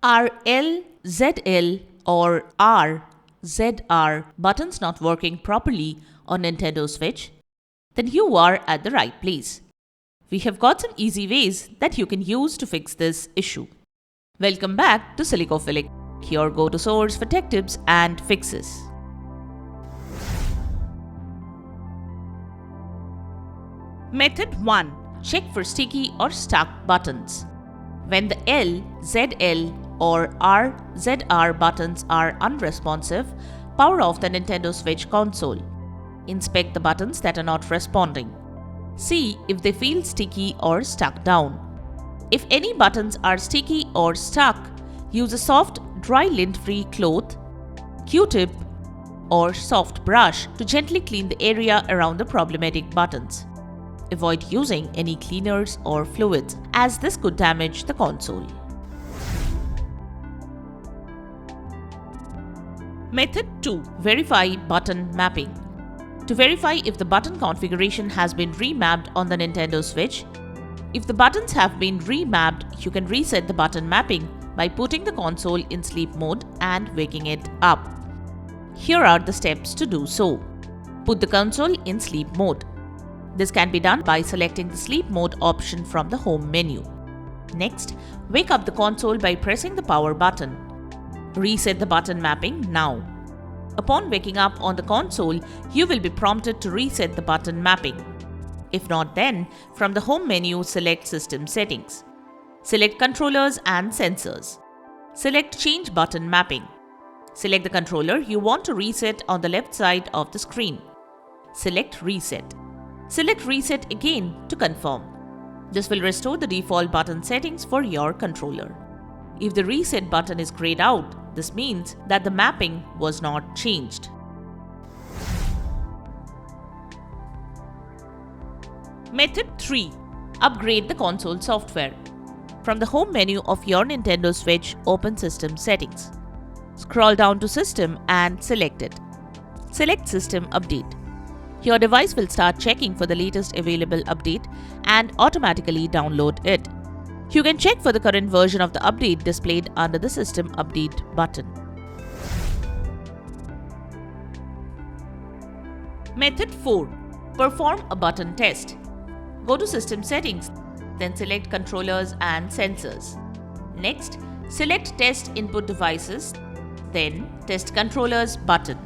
Are L, ZL or R, ZR buttons not working properly on Nintendo Switch? Then you are at the right place. We have got some easy ways that you can use to fix this issue. Welcome back to Silicophilic, your go-to source for tech tips and fixes. Method 1. Check for sticky or stuck buttons. When the L, ZL or R, ZR buttons are unresponsive, power off the Nintendo Switch console. Inspect the buttons that are not responding. See if they feel sticky or stuck down. If any buttons are sticky or stuck, use a soft, dry lint-free cloth, Q-tip or soft brush to gently clean the area around the problematic buttons. Avoid using any cleaners or fluids, as this could damage the console. Method 2. Verify button mapping. To verify if the button configuration has been remapped on the Nintendo Switch, if the buttons have been remapped, you can reset the button mapping by putting the console in sleep mode and waking it up. Here are the steps to do so. Put the console in sleep mode. This can be done by selecting the sleep mode option from the home menu. Next, wake up the console by pressing the power button. Reset the button mapping now. Upon waking up on the console, you will be prompted to reset the button mapping. If not, then from the home menu, select System Settings. Select Controllers and Sensors. Select Change Button Mapping. Select the controller you want to reset on the left side of the screen. Select Reset. Select Reset again to confirm. This will restore the default button settings for your controller. If the reset button is grayed out, this means that the mapping was not changed. Method 3. Upgrade the console software. From the home menu of your Nintendo Switch, open System Settings. Scroll down to System and select it. Select System Update. Your device will start checking for the latest available update and automatically download it. You can check for the current version of the update displayed under the System Update button. Method 4. Perform a button test. Go to System Settings, then select Controllers and Sensors. Next, select Test Input Devices, then Test Controllers button.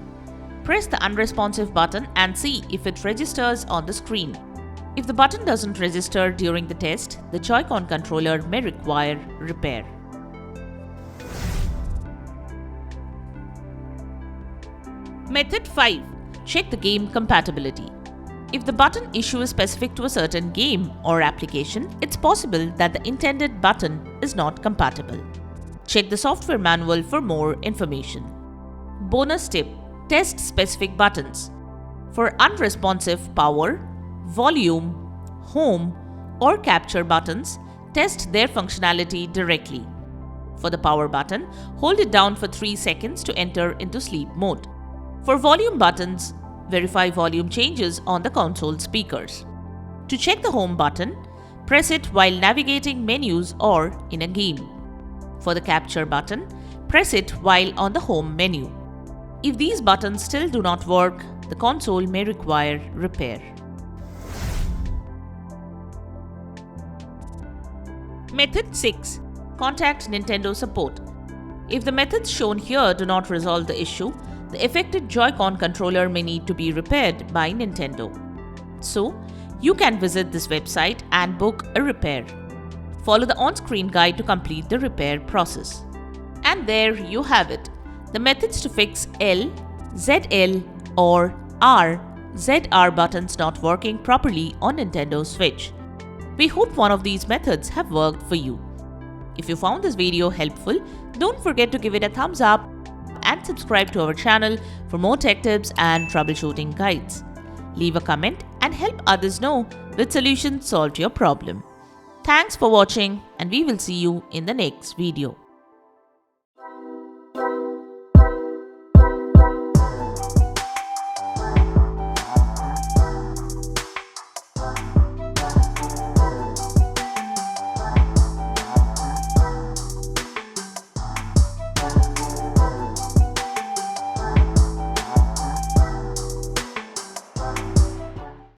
Press the unresponsive button and see if it registers on the screen. If the button doesn't register during the test, the Joy-Con controller may require repair. Method 5. Check the game compatibility. If the button issue is specific to a certain game or application, it's possible that the intended button is not compatible. Check the software manual for more information. Bonus tip: test specific buttons. For unresponsive power, volume, home, or capture buttons, test their functionality directly. For the power button, hold it down for 3 seconds to enter into sleep mode. For volume buttons, verify volume changes on the console speakers. To check the home button, press it while navigating menus or in a game. For the capture button, press it while on the home menu. If these buttons still do not work, the console may require repair. Method 6. Contact Nintendo support. If the methods shown here do not resolve the issue, the affected Joy-Con controller may need to be repaired by Nintendo. So, you can visit this website and book a repair. Follow the on-screen guide to complete the repair process. And there you have it, the methods to fix L, ZL or R, ZR buttons not working properly on Nintendo Switch. We hope one of these methods have worked for you. If you found this video helpful, don't forget to give it a thumbs up and subscribe to our channel for more tech tips and troubleshooting guides. Leave a comment and help others know which solution solved your problem. Thanks for watching, and we will see you in the next video.